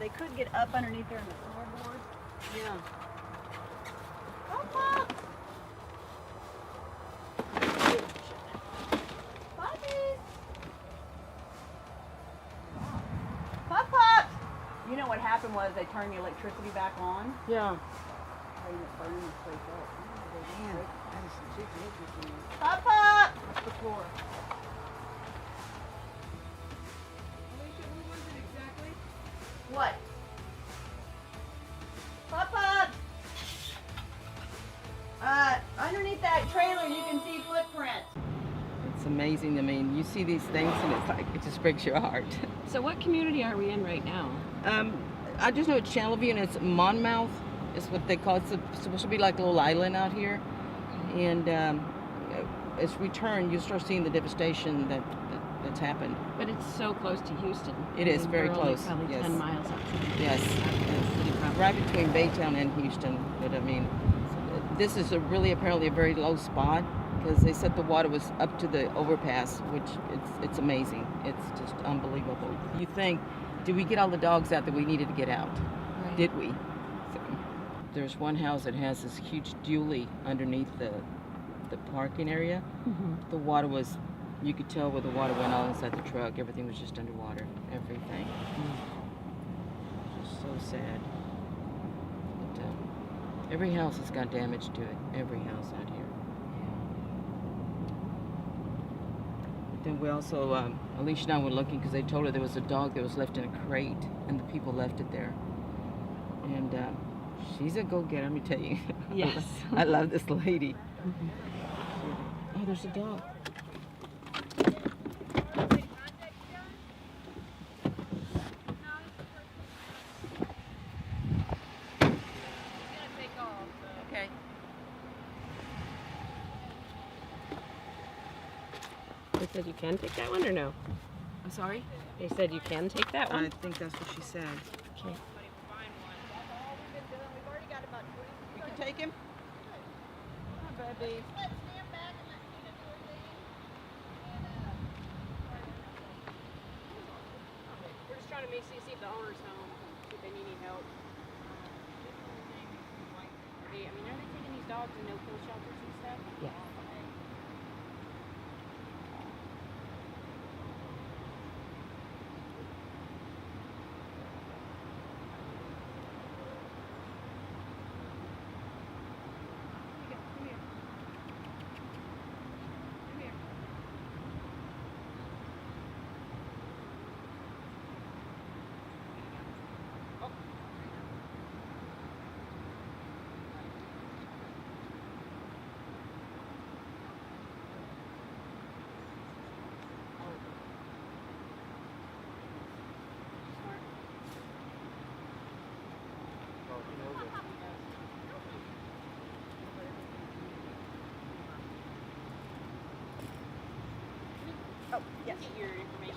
they could get up underneath there in the floorboard. Yeah. Papa! Puppies! Pop! You know what happened was they turned the electricity back on. Yeah. Burning this place up. Man, that is super interesting. Papa! That's the floor. What? Papa! Underneath that trailer you can see footprints. It's amazing. I mean, you see these things and it's like, it just breaks your heart. So what community are we in right now? I just know it's Channelview and it's Monmouth is what they call it. It's supposed to be like a little island out here. And as we turn, you start seeing the devastation that's happened. But it's so close to Houston. It is very we're close. Only probably Yes. 10 miles outside. Yes. the city proper. Right between Baytown and Houston. But I mean, this is apparently a very low spot because they said the water was up to the overpass, which it's amazing. It's just unbelievable. You think, did we get all the dogs out that we needed to get out? Right. Did we? So, there's one house that has this huge dually underneath the parking area. Mm-hmm. The water was, you could tell where the water went all inside the truck. Everything was just underwater. Everything. Just so sad. But, every house has got damage to it. Every house out here. But then we also, Alicia and I were looking because they told her there was a dog that was left in a crate and the people left it there. And she's a go-getter, let me tell you. Yes. I love this lady. Mm-hmm. Oh, there's a dog. Okay. They said you can take that one or no? I'm sorry? They said you can take that I one? think that's what she said. Okay. We can take him? Hi, baby. We're just trying to see if the owner's home, see if they need any help. I mean, are they taking these dogs to no-kill shelters and stuff? Yeah. Oh, yes. Get your information.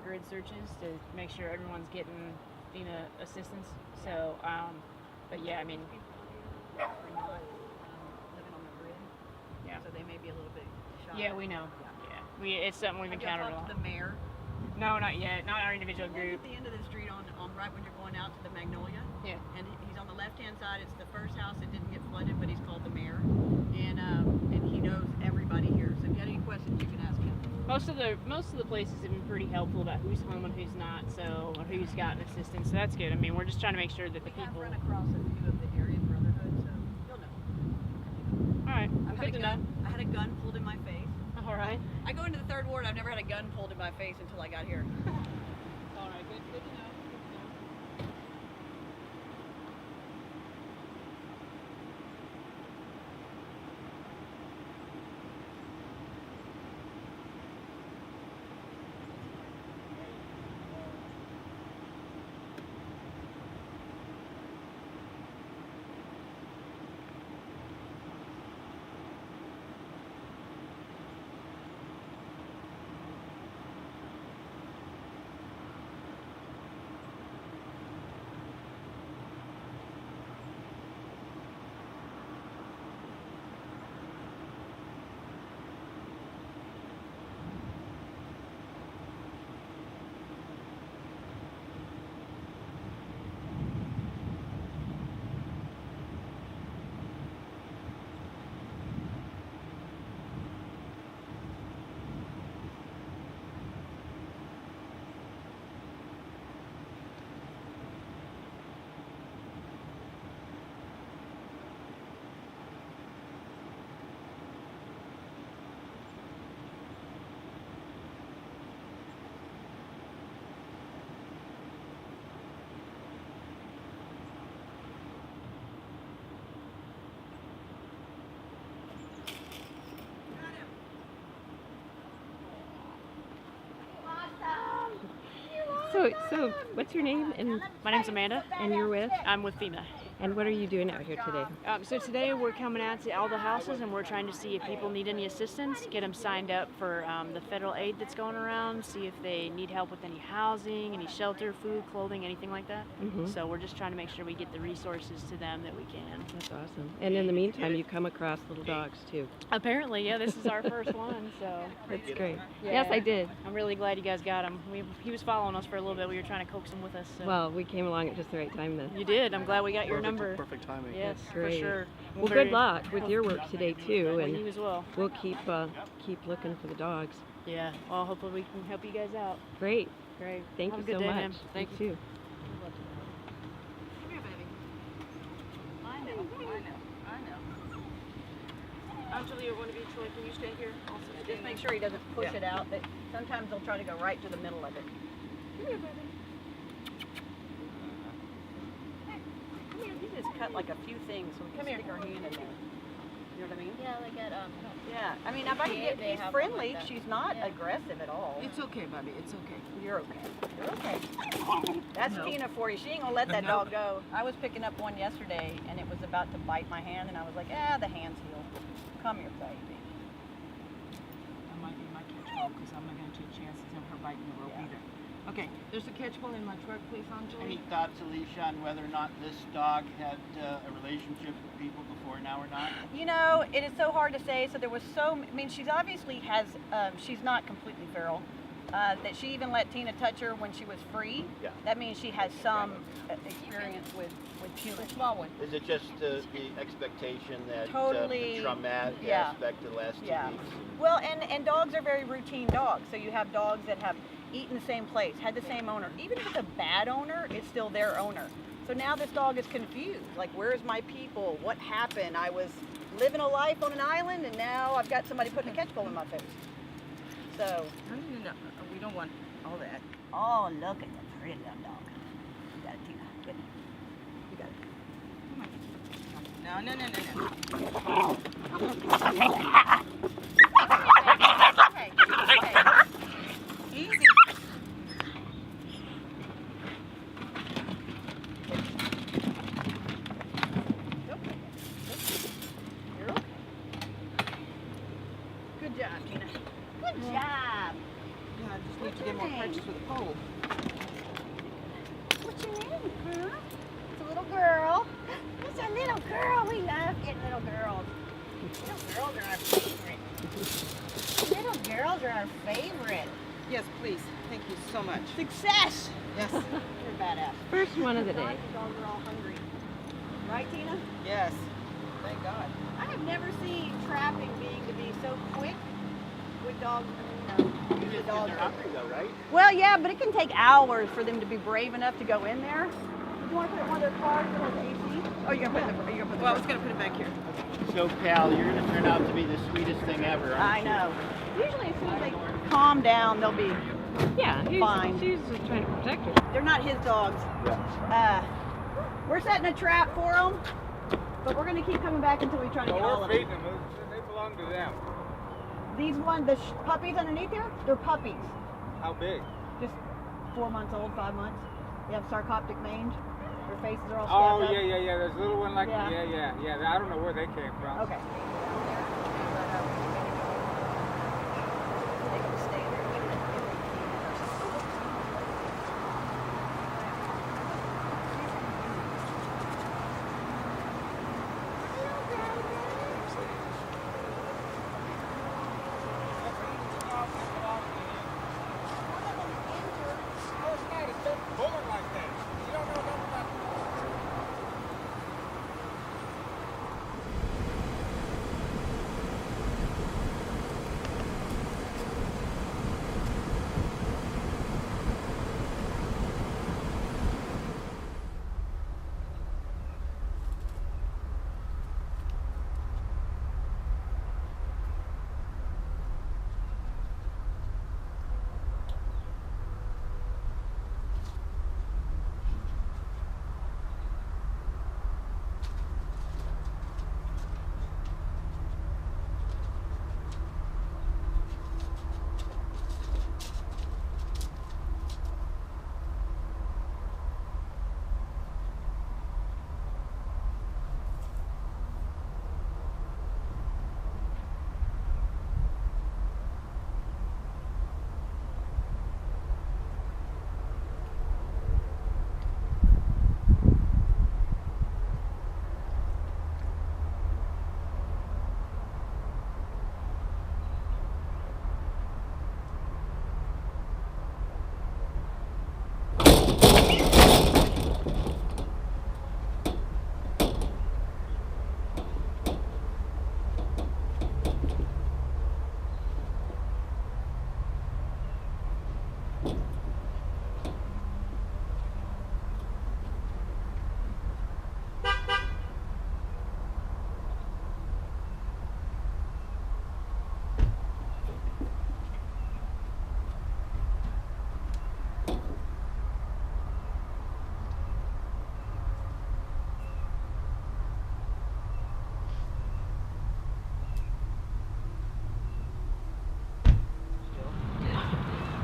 Grid searches to make sure everyone's getting assistance. So, but yeah, I mean, Are not living on the grid. yeah, So they may be a little bit shy. yeah, we know. Yeah, it's something we've Have you encountered a talked lot. to the mayor? No, not yet. Not our individual He's group. at the end of the street on right when you're going out to the Magnolia. Yeah. And he's on the left-hand side. It's the first house that didn't get flooded, but he's called the mayor. And he knows everybody here. So if you had any questions, you can ask him. Most of the places have been pretty helpful about who's home and who's not, so or who's gotten assistance. So that's good. I mean, we're just trying to make sure that the people. Run across a few of the Aryan Brotherhood, so you'll know. All right, good to know. I had a gun pulled in my face. All right. I go into the third ward. I've never had a gun pulled in my face until I got here. All right, good to know. So what's your name and My name's Amanda. you're with? I'm with FEMA. And what are you doing out here today? So today we're coming out to all the houses and we're trying to see if people need any assistance, get them signed up for the federal aid that's going around, see if they need help with any housing, any shelter, food, clothing, anything like that. So we're just trying to make sure we get the resources to them that we can. That's awesome. And in the meantime, you come across little dogs too. Apparently, yeah, this is our first one, so. That's great. Yeah. Yes, I did. I'm really glad you guys got him. He was following us for a little bit. We were trying to coax him with us. So. Well, we came along at just the right time then. You did. I'm glad we got your number. Perfect timing. Yes, for Great. sure. Well, good luck with your work today too, Well, and you as well. we'll keep looking for the dogs. Yeah. Well, hopefully we can help you guys out. Great. Great. Thank Have you a good so day, much. ma'am. Thank you you. too. Come here, baby. I know. Julia, one of you, Troy, can you stay here? Also, Just make sure he doesn't push it out. But sometimes they'll try to go right to the middle of it. Come here, baby. Come here. You just cut like a few things so we can stick our hand in there. You know what I mean? Yeah, like at Yeah. I mean, if I can get, they he's have one friendly. like that. She's not Yeah. aggressive at all. It's okay, Bobby. It's okay. You're okay. You're okay. That's Tina for you. She ain't gonna let that dog go. I was picking up one yesterday, and it was about to bite my hand, and I was like, the hand's healed. Come here, baby. That might be my catch-all because I'm not going to take chances of her biting the rope either. Okay, there's a catch-all in my truck, please, Anjali. Any thoughts, Alicia, on whether or not this dog had a relationship with people before now or not? You know, it is so hard to say. So there was I mean, she's obviously has, she's not completely feral. That she even let Tina touch her when she was free. Yeah. That means she has some experience with humans. Small one. Is it just the expectation that Totally, the traumatic yeah. aspect of the last 2 Yeah. weeks? Well, and dogs are very routine dogs. So you have dogs that have eaten the same place, had the same owner. Even if it's a bad owner, it's still their owner. So now this dog is confused. Like, where's my people? What happened? I was living a life on an island, and now I've got somebody putting a catch pole in my face. So. No, we don't want all that. Oh, look at that pretty little dog. You got it, Tina. Get it. You got it. No. Okay. Easy. You're okay. Good job, Tina. Good job. Yeah, I just need to get more practice with the pole. what's your name, huh? It's a little girl. It's a little girl. We love getting little girls. Little girls are our favorite. Little girls are our favorite. Yes, please. Thank you so much. Success. Yes. You're badass. First one of the day. The dogs are all hungry. Right, Tina? Yes. Thank God. I have never seen trapping being to be so quick with dogs, use the dog. They're hungry though, right? Well, yeah, but it can take hours for them to be brave enough to go in there. You want to put it in one of their cars that has AC? Oh, you're gonna put it. Well, I was gonna put it back here. So, pal, you're gonna turn out to be the sweetest thing ever. I know. Usually, as soon as they calm down, they'll be. Yeah, Fine. she's just trying to protect her. They're not his dogs. Yeah. We're setting a trap for them, but we're gonna keep coming back until we try to get all of them. They belong to them. These the puppies underneath here, they're puppies. How big? Just 4 months old, 5 months. They have sarcoptic mange. Their faces are all Oh, stabbed up. yeah. There's a little one like Yeah. yeah. I don't know where they came from. Okay. They can stay there.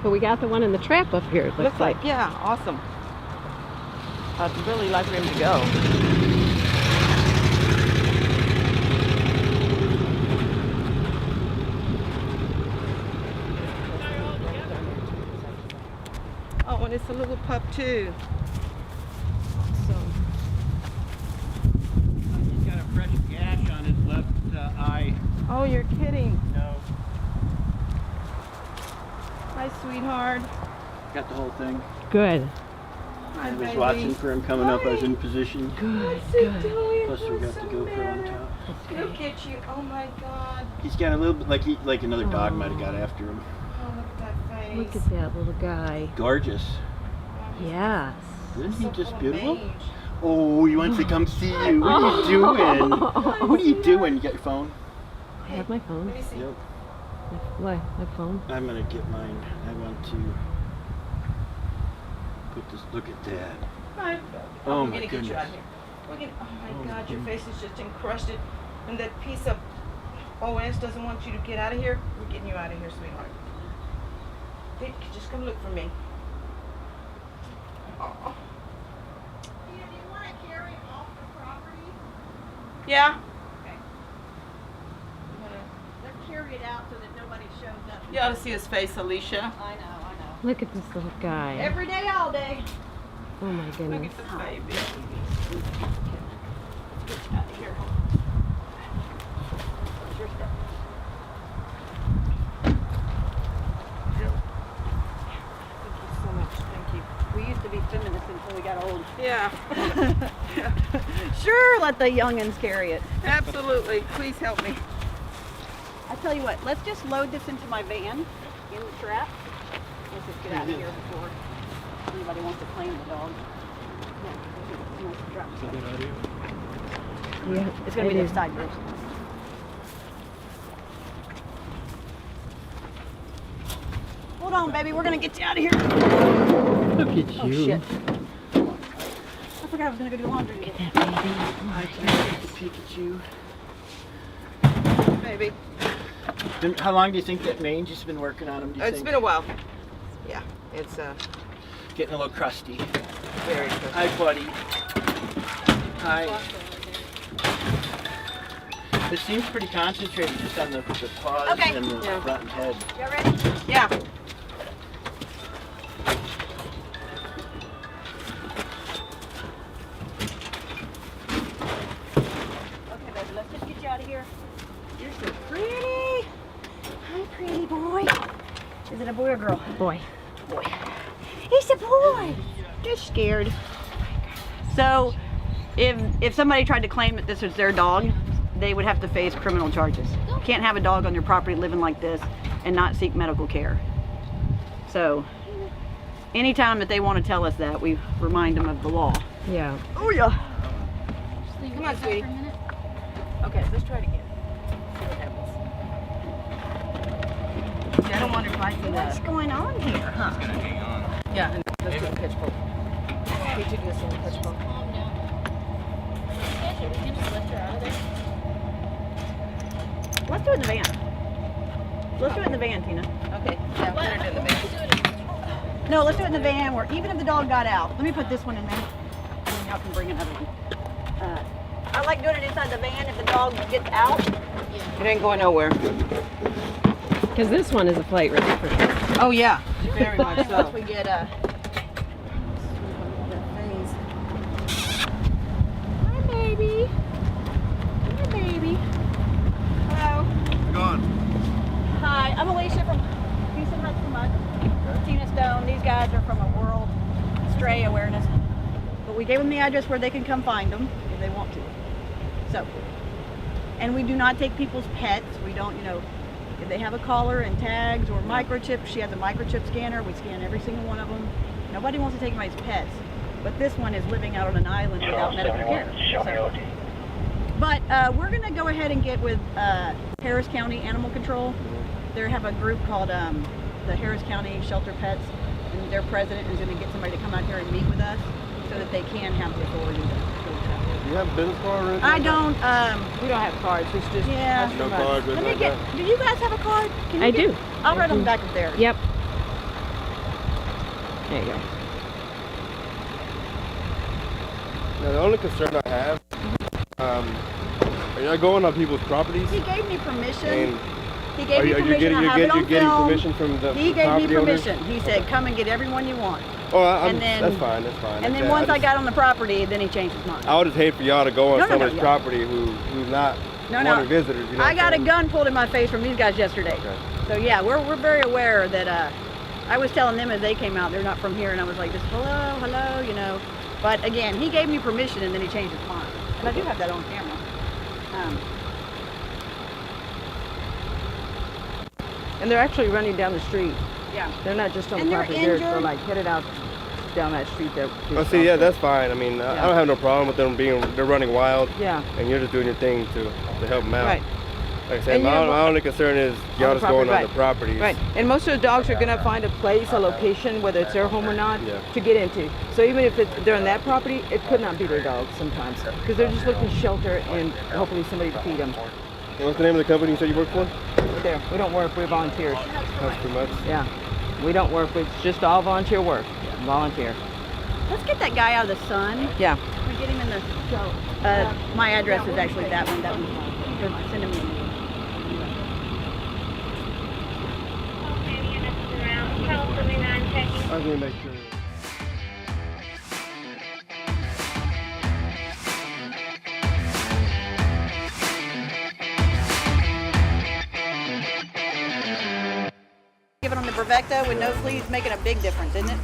But we got the one in the trap up here, it Looks like, yeah, awesome. I'd really like for him to go. Oh, and it's a little pup too. He's got a fresh gash on his left eye. Oh, you're kidding. No. Hi, sweetheart. Got the whole thing. Good. Hi, I was baby. watching for him coming up. I was in position. Good, What's he good. doing? Plus, we got the GoPro on top. Look at you. Oh my God. He's got a little bit like another dog might have got after him. Oh, look at that face. Look at that little guy. Gorgeous. Yes. Isn't he So just full of beautiful? mange. Oh, he wants to come see you. What are you doing? What are you doing? You got your phone? I have my phone. Let me see. Yep. What? My phone? I'm gonna get mine. I want to put this. Look at that. Hi. Oh I'm my gonna get you out goodness. here. We're gonna, oh my Oh my God, your goodness. face is just encrusted, and that piece of OS doesn't want you to get out of here. We're getting you out of here, sweetheart. Hey, just come look for me. Oh. Do you want to carry him off the property? Yeah. Let's carry it out so that nobody shows up. You ought to see his face, Alicia. I know. Look at this little guy. Every day, all day. Oh my Look goodness. at the baby. Get out of here. What's your stuff? Thank you so much. Thank you. We used to be feminists until we got old. Yeah. Sure, let the youngins carry it. Absolutely. Please help me. I tell you what, let's just load this into my van in the trap. Let's just get out of here before anybody wants to claim the dog. Yeah, It's a good idea. Yeah, it's gonna be this side first. Hold on, baby, we're gonna get you out of here. Look at you. Oh shit. I forgot I was gonna go do laundry. Get that baby. I can't peek at you. Baby. How long do you think that mange has been working on him? Do you It's think? been a while. Yeah, it's Getting a little crusty. very good. Hi, buddy. Hi. It seems pretty concentrated just on the paws Okay. and the Yeah. front and head. You ready? Yeah. Okay, baby, let's just get you out of here. You're so pretty. Hi, pretty boy. Is it a boy or girl? Boy. Boy. He's a boy. You're scared. So, if somebody tried to claim that this was their dog, they would have to face criminal charges. You can't have a dog on your property living like this and not seek medical care. So, anytime that they want to tell us that, we remind them of the law. Yeah. Oh yeah. Come on, sweetie. Okay, let's try it again. See what happens. See, I don't want to fight for What's that. going on here, huh? Yeah, and let's do a pitch poke. We should do this little pitch poke. Let's do it in the van. Let's do it in the van, Tina. Okay, yeah, we're gonna do the van. No, let's do it in the van where even if the dog got out, let me put this one in there. And then y'all can bring another one. I like doing it inside the van if the dog gets out. It ain't going nowhere. Because this one is a flight risk for sure. Oh yeah, very much Once so. we get Hi, baby. Hi, baby. Hello. Gone. Hi, I'm Alicia from Houston Huts for Mud. Tina Stone. These guys are from a World Stray Awareness. But we gave them the address where they can come find them if they want to. So, and we do not take people's pets. We don't, if they have a collar and tags or microchip, she has a microchip scanner. We scan every single one of them. Nobody wants to take anybody's pets. But this one is living out on an island without medical care. So, but we're going to go ahead and get with Harris County Animal Control. They have a group called the Harris County Shelter Pets, and their president is going to get somebody to come out here and meet with us so that they can have the authority to Do you have a business card or anything? I don't, We don't have cards. It's just yeah. No cards, Let anything me like get, that? do you guys have a card? Can you I get- do. I'll write on the back of theirs. Yep. There you go. Now, the only concern I have, are y'all going on people's properties? He gave me permission. And He gave me are you permission. getting, I have it on you're getting film. permission from the He gave me property owners? permission. He said, come and get everyone you want. Oh, And then- that's fine, that's fine. And then Okay, once I just- got on the property, then he changed his mind. I would just hate for y'all to go on No, no, no, somebody's yeah. property who's not No, wanting visitors. You know I what got a I'm saying? gun pulled in my face from these guys yesterday. Okay. So yeah, we're very aware that I was telling them as they came out, they're not from here, and I was like, just hello, But again, he gave me permission, and then he changed his mind. And I do have that on camera. and they're actually running down the street. Yeah. They're not just on And the they're property. They're injured. like headed out down that street there. Oh, see, yeah, that's fine. I mean, Yeah. I don't have no problem with them they're running wild, Yeah. and you're just doing your thing to help them out. Right. Like I said, And my you're- only concern is y'all the just going property, on the properties. Right, and most of the dogs are gonna find a place, a location, whether it's their home or not, Yeah. to get into. So even if they're on that property, it could not be their dogs sometimes, because they're just looking shelter and hopefully somebody to feed them. And what's the name of the company you said you work for? There, we don't work, we're volunteers. That's too much. Yeah, we don't work, it's just all volunteer work, volunteer. Let's get that guy out of the sun. Yeah, We get him in the. My address is actually that one. That one. Send him in. I was gonna make sure. Giving them the Brevecta with no fleas making a big difference, isn't it?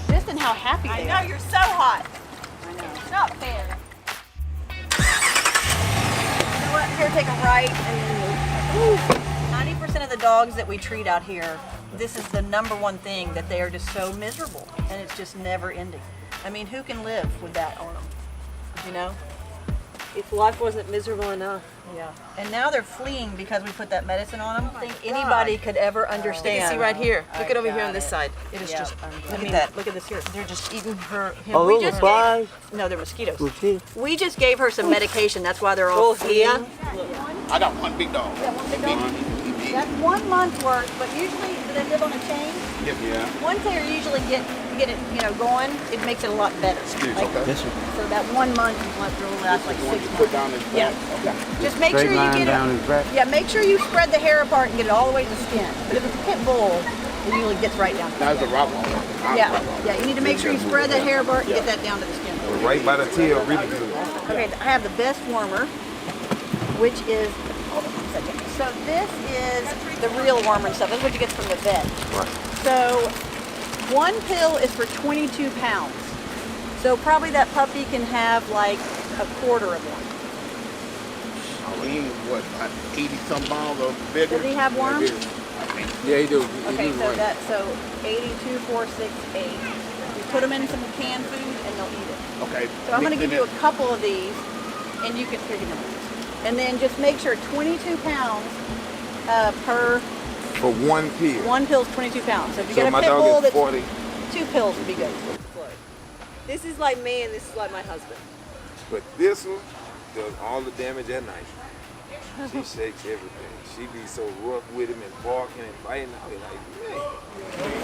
Just in how happy they are. I know, you're so hot. I know. It's not fair. You know what? Here, take a right and then move. 90% of the dogs that we treat out here, this is the #1 thing, that they are just so miserable, and it's just never ending. I mean, who can live with that on them? You know? If life wasn't miserable enough. Yeah. And now they're fleeing because we put that medicine on them. I think anybody could ever understand. You can see right here. Look at over here got on this it. side. It is Yeah. just. Look at that. Look at this here. They're just eating him. Oh, We those just are flies. no, they're mosquitoes. Mosquitoes. We just gave her some medication. That's why they're all fleeing. I got one big dog. That's 1 month worth, but usually do they live on a chain? Yeah. Once they usually get it, going, it makes it a lot better. Like, Yes, sir. so that 1 month is what will last like 6 Put months. down his Yeah. Just make sure Straight you line get down it. his back. Yeah, make sure you spread the hair apart and get it all the way to the skin. But if it's a pit bull, it usually gets right down. That's a Rottweiler. Yeah, yeah. You need to make sure you spread that hair apart and get that down to the skin. Right by the tail, really good. Okay, I have the best warmer, which is, hold on one second. So this is the real warmer and stuff. This is what you get from the vet. Right. So 1 pill is for 22 pounds. So probably that puppy can have like a quarter of one. I mean, what, 80-some pounds or bigger? Does he have worms? Yeah, he do. Okay, so 82, 4, 6, 8. You put them in some canned food and they'll eat it. Okay. So I'm going to give you a couple of these, and you can figure them out. And then just make sure 22 pounds per For 1 pill. 1 pill is 22 pounds. So if you So got a my pit dog bull, is that's 40. 2 pills would be good. This is like me and this is like my husband. But this one does all the damage at night. She shakes everything. She be so rough with him and barking and biting. I be like, man.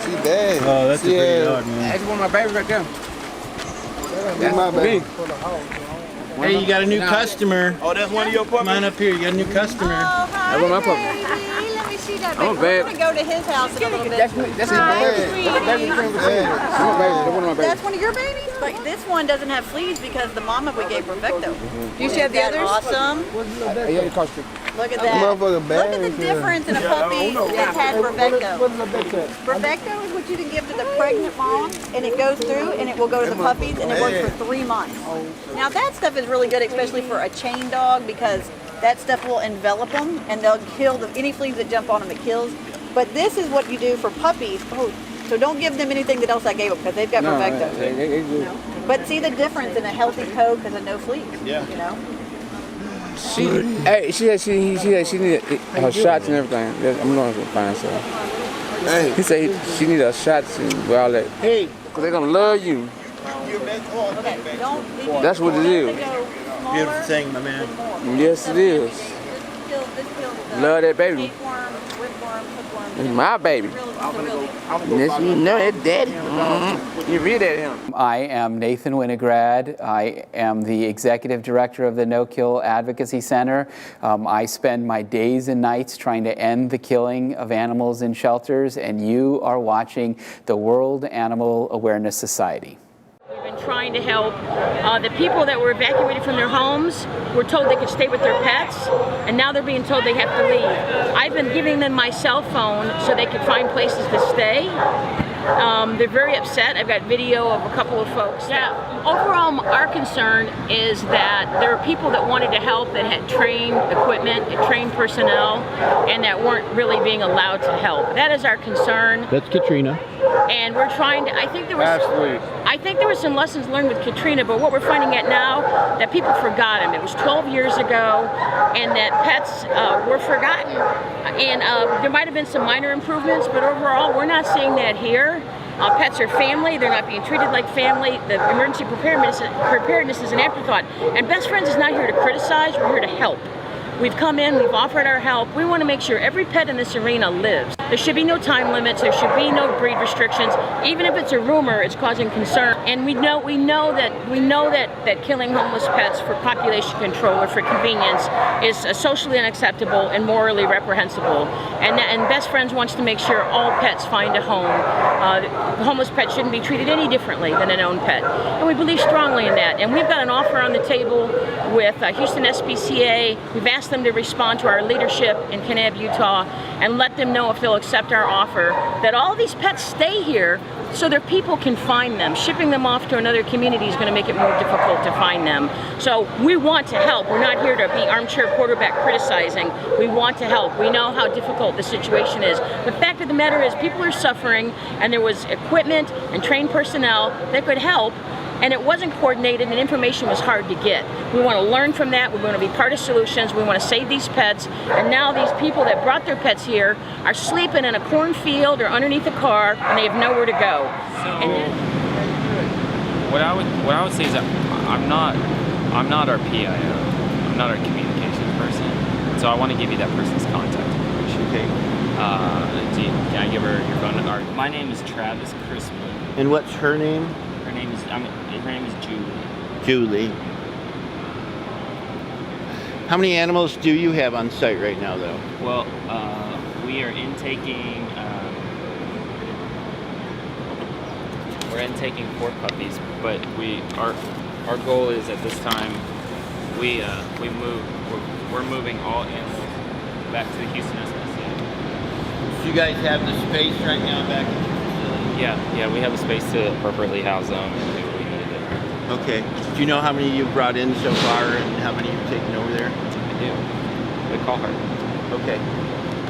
She bad. Oh, that's a pretty dog, man. That's one of my babies right there. That's my baby. Hey, you got a new customer. Oh, that's one of your puppies? Come on up here. You got a new customer. Oh, hi, That's one of my baby. Let me see that. I'm baby. a We're bad- going to go to his house in a little bit. That's his baby. That's a baby friend for sale. I'm a baby. That's one of my babies. That's one of your babies? But this one doesn't have fleas because the mama we gave Perfecto. Do you see have the others? Awesome. Yeah, it costs you. Look at that. Motherfucker Look at the bad. difference in a puppy that's had Perfecto. What's the big set? Perfecto is what you can give to the pregnant mom, and it goes through and it will go to the puppies, and it works for 3 months. Now that stuff is really good, especially for a chain dog, because that stuff will envelop them and they'll kill any fleas that jump on them. It kills. But this is what you do for puppies. Oh, so don't give them anything that else I gave them because they've got Perfecto. They do. But see the difference in a healthy coat because of no fleas. Yeah. You know. She need her shots and everything. I'm going to find her. Hey. He said she need her shots and all that. Hey. Cause they gonna love you. Okay. Don't. That's what it is. Beautiful thing, my man. Yes, it is. This kills Love that baby. tapeworm, whipworm, hookworm. It's my baby. Yes, you know that daddy. You read at him. I am Nathan Winograd. I am the Executive Director of the No Kill Advocacy Center. I spend my days and nights trying to end the killing of animals in shelters, and you are watching the World Animal Awareness Society. We've been trying to help the people that were evacuated from their homes. Were told they could stay with their pets, and now they're being told they have to leave. I've been giving them my cell phone so they could find places to stay. They're very upset. I've got video of a couple of folks. Yeah. Overall, our concern is that there are people that wanted to help that had trained equipment, trained personnel, and that weren't really being allowed to help. That is our concern. That's Katrina. And we're trying to, I think there were some lessons learned with Katrina, but what we're finding out now, that people forgot them. It was 12 years ago, and that pets were forgotten. And there might have been some minor improvements, but overall, we're not seeing that here. Pets are family, they're not being treated like family. The emergency preparedness is an afterthought. And Best Friends is not here to criticize, we're here to help. We've come in, we've offered our help. We want to make sure every pet in this arena lives. There should be no time limits, there should be no breed restrictions. Even if it's a rumor, it's causing concern. And we know that killing homeless pets for population control or for convenience is socially unacceptable and morally reprehensible. And Best Friends wants to make sure all pets find a home. Homeless pets shouldn't be treated any differently than an owned pet. And we believe strongly in that. And we've got an offer on the table with Houston SPCA. We've asked them to respond to our leadership in Kanab, Utah, and let them know if they'll accept our offer that all these pets stay here so their people can find them. Shipping them off to another community is going to make it more difficult to find them. So we want to help. We're not here to be armchair quarterback criticizing. We want to help. We know how difficult the situation is. The fact of the matter is people are suffering, and there was equipment and trained personnel that could help, and it wasn't coordinated, and information was hard to get. We want to learn from that. We want to be part of solutions. We want to save these pets. And now these people that brought their pets here are sleeping in a cornfield or underneath a car, and they have nowhere to go. So what I would say is that I'm not our PIO. I'm not our communications person. So I want to give you that person's contact information. Okay. Can I give her your phone number? My name is Travis Chrisman. And what's her name? Her name is Julie. Julie. How many animals do you have on site right now, though? Well, we are intaking. We're intaking 4 puppies, but our goal is at this time we're moving all animals back to the Houston SPCA. Do you guys have the space right now back at your facility? Yeah, we have a space to appropriately house them and do what we need to do. Okay. Do you know how many you've brought in so far and how many you've taken over there? I do. We call her. Okay.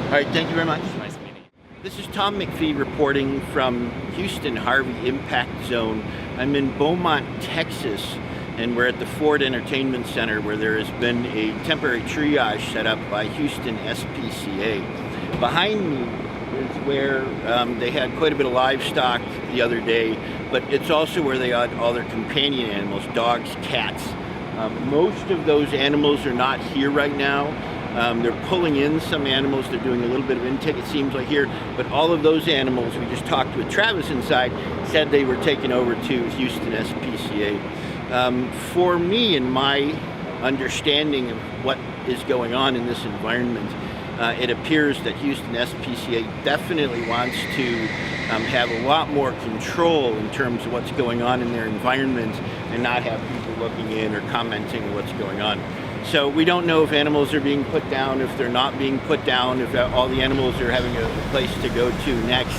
All right, thank you very much. Nice meeting you. This is Tom McPhee reporting from Houston Harvey Impact Zone. I'm in Beaumont, Texas, and we're at the Ford Entertainment Center where there has been a temporary triage set up by Houston SPCA. Behind me is where they had quite a bit of livestock the other day, but it's also where they had all their companion animals, dogs, cats. Most of those animals are not here right now. They're pulling in some animals. They're doing a little bit of intake, it seems like here, but all of those animals, we just talked with Travis inside, said they were taken over to Houston SPCA. For me and my understanding of what is going on in this environment, it appears that Houston SPCA definitely wants to have a lot more control in terms of what's going on in their environment and not have people looking in or commenting on what's going on. So we don't know if animals are being put down, if they're not being put down, if all the animals are having a place to go to next.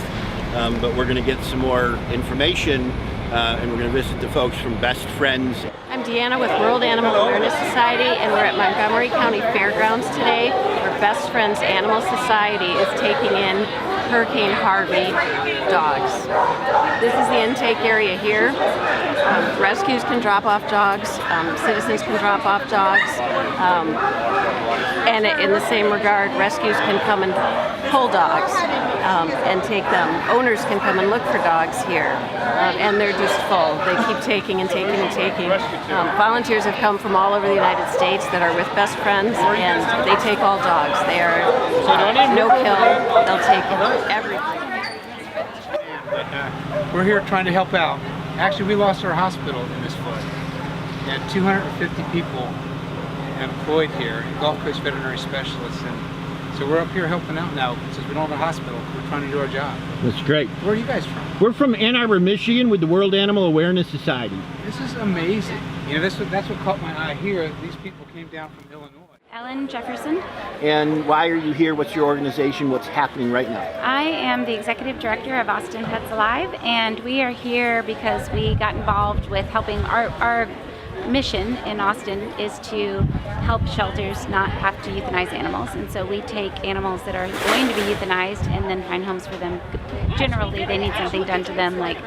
But we're going to get some more information and we're going to visit the folks from Best Friends. I'm Deanna with World Animal Awareness Society, and we're at Montgomery County Fairgrounds today, where Best Friends Animal Society is taking in Hurricane Harvey dogs. This is the intake area here. Rescues can drop off dogs, citizens can drop off dogs, and in the same regard, rescues can come and pull dogs and take them. Owners can come and look for dogs here, and they're just full. They keep taking and taking and taking. Volunteers have come from all over the United States that are with Best Friends, and they take all dogs. They are no kill. They'll take everything. We're here trying to help out. Actually, we lost our hospital in this flood. We had 250 people employed here, Gulf Coast veterinary specialists, and so we're up here helping out now since we don't have a hospital. We're trying to do our job. That's great. Where are you guys from? We're from Ann Arbor, Michigan with the World Animal Awareness Society. This is amazing. You know, that's what caught my eye here. These people came down from Illinois. Ellen Jefferson. And why are you here? What's your organization? What's happening right now? I am the executive director of Austin Pets Alive, and we are here because we got involved with helping our mission in Austin is to help shelters not have to euthanize animals, and so we take animals that are going to be euthanized and then find homes for them. Generally, they need something done to them, like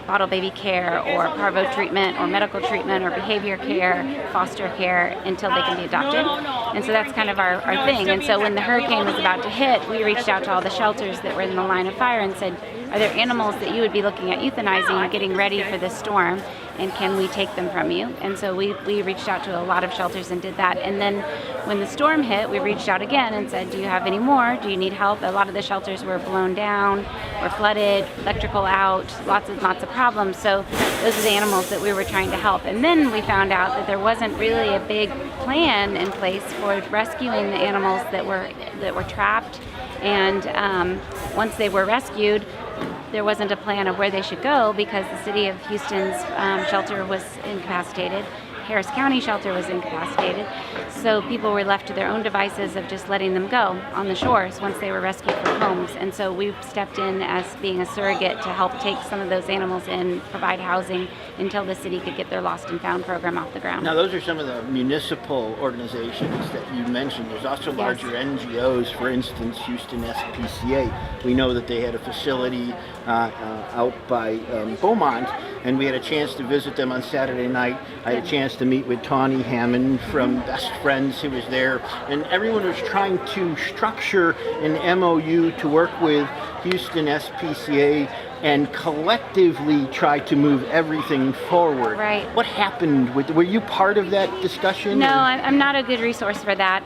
bottle baby care or parvo treatment or medical treatment or behavior care, foster care, until they can be adopted. And so that's kind of our thing. And so when the hurricane was about to hit, we reached out to all the shelters that were in the line of fire and said, are there animals that you would be looking at euthanizing, getting ready for this storm, and can we take them from you? And so we reached out to a lot of shelters and did that. And then when the storm hit, we reached out again and said, do you have any more? Do you need help? A lot of the shelters were blown down, were flooded, electrical out, lots of problems. So those are the animals that we were trying to help. And then we found out that there wasn't really a big plan in place for rescuing the animals that were trapped. And once they were rescued, there wasn't a plan of where they should go because the city of Houston's shelter was incapacitated, Harris County shelter was incapacitated. So people were left to their own devices of just letting them go on the shores once they were rescued from homes. And so we stepped in as being a surrogate to help take some of those animals in, provide housing until the city could get their Lost and Found program off the ground. Now, those are some of the municipal organizations that you mentioned. There's also larger NGOs, for instance, Houston SPCA. We know that they had a facility out by Beaumont, and we had a chance to visit them on Saturday night. I had a chance to meet with Tawny Hammond from Best Friends, who was there, and everyone was trying to structure an MOU to work with Houston SPCA and collectively try to move everything forward. Right. What happened? Were you part of that discussion? No, I'm not a good resource for that.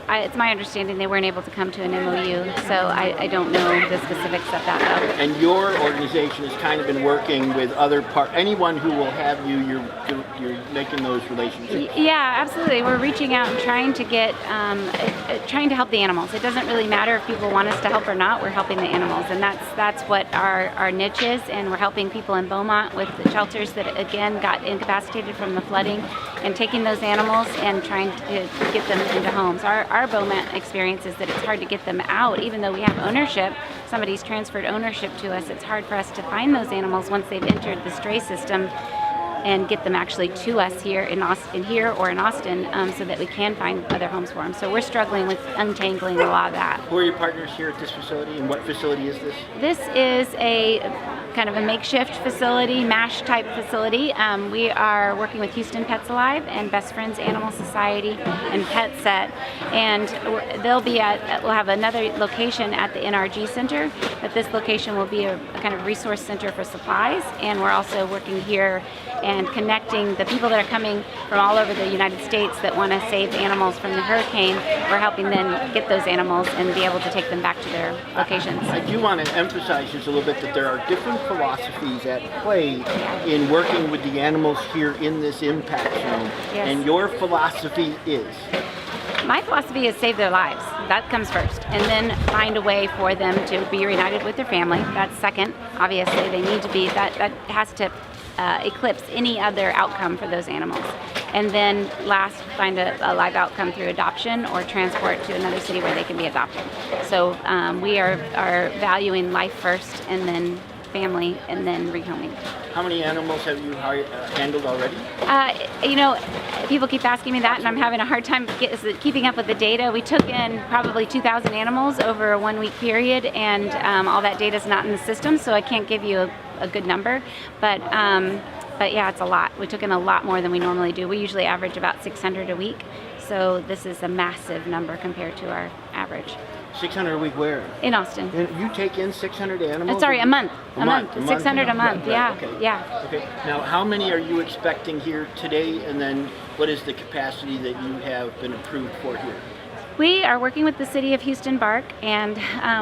It's my understanding they weren't able to come to an MOU, so I don't know the specifics of that though. And your organization has kind of been working with other anyone who will have you, you're making those relationships. Yeah, absolutely. We're reaching out and trying to get, trying to help the animals. It doesn't really matter if people want us to help or not. We're helping the animals, and that's what our niche is. And we're helping people in Beaumont with the shelters that again got incapacitated from the flooding, and taking those animals and trying to get them into homes. Our Beaumont experience is that it's hard to get them out, even though we have ownership. Somebody's transferred ownership to us. It's hard for us to find those animals once they've entered the stray system and get them actually to us here in Austin, or in Austin, so that we can find other homes for them. So we're struggling with untangling a lot of that. Who are your partners here at this facility, and what facility is this? This is a kind of a makeshift facility, MASH type facility. We are working with Houston Pets Alive and Best Friends Animal Society and Pet Set, and we'll have another location at the NRG Center, but this location will be a kind of resource center for supplies, and we're also working here and connecting the people that are coming from all over the United States that want to save animals from the hurricane. We're helping them get those animals and be able to take them back to their locations. I do want to emphasize just a little bit that there are different philosophies at play in working with the animals here in this impact zone. Yes. And your philosophy is? My philosophy is save their lives. That comes first. And then find a way for them to be reunited with their family. That's second. Obviously, they need to be, that has to eclipse any other outcome for those animals. And then last, find a live outcome through adoption or transport to another city where they can be adopted. So we are valuing life first, and then family, and then rehoming. How many animals have you handled already? You know, people keep asking me that, and I'm having a hard time keeping up with the data. We took in probably 2,000 animals over a 1-week period, and all that data is not in the system, so I can't give you a good number. But yeah, it's a lot. We took in a lot more than we normally do. We usually average about 600 a week, so this is a massive number compared to our average. 600 a week where? In Austin. You take in 600 animals? Sorry, a month. A month. 600 a month, Right, yeah. okay. Yeah. Okay. Now, how many are you expecting here today, and then what is the capacity that you have been approved for here? We are working with the City of Houston Bark, and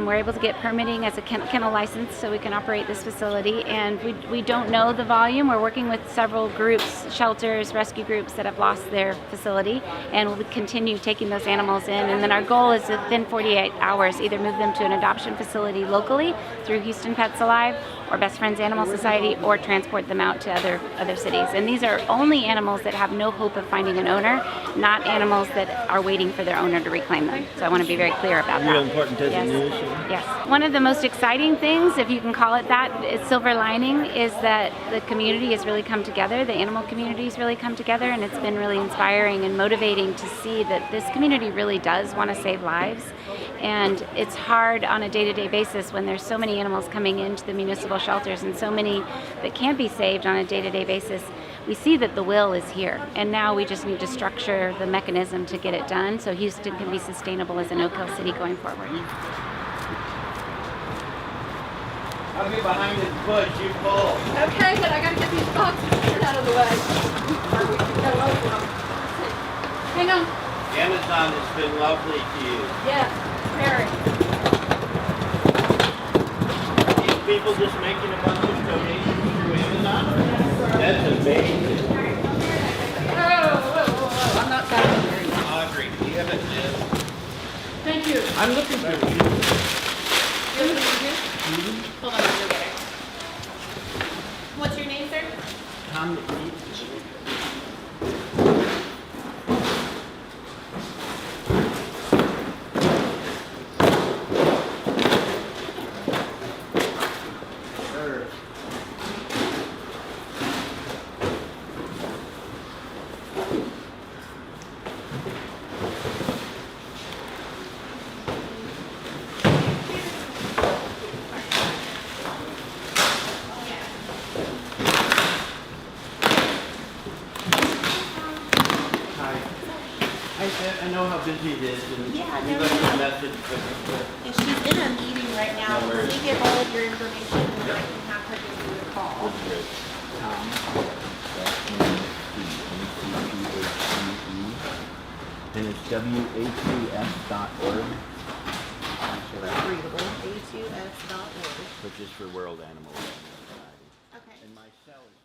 we're able to get permitting as a kennel license so we can operate this facility. And we don't know the volume. We're working with several groups, shelters, rescue groups that have lost their facility, and we'll continue taking those animals in. And then our goal is within 48 hours either move them to an adoption facility locally through Houston Pets Alive or Best Friends Animal Society, or transport them out to other cities. And these are only animals that have no hope of finding an owner, not animals that are waiting for their owner to reclaim them. So I want to be very clear about that. Real important designation. Yes. One of the most exciting things, if you can call it that, is silver lining, is that the community has really come together. The animal community has really come together, and it's been really inspiring and motivating to see that this community really does want to save lives. And it's hard on a day-to-day basis when there's so many animals coming into the municipal shelters and so many that can't be saved on a day-to-day basis. We see that the will is here, and now we just need to structure the mechanism to get it done so Houston can be sustainable as a no-kill city going forward. I'll be behind this bush, you pull. Okay, but I gotta get these boxes out of the way. Hang on. Amazon has been lovely to you. Yes, very. These people just making a bunch of donations through Amazon? That's amazing. Whoa. I'm not that hungry. Audrey, do you have a tip? Thank you. I'm looking for you. You have a tip? Hold on, I'll go get it. What's your name, sir? Tom. I know how busy it is, and Yeah, you no, left no. a message, And she's in a meeting right now. No worries. Please give all of your information and I can have her give you a call. and it's WA2S.org. So that's readable. A2S.org. Which is for World Animal Society. Okay. And my cell is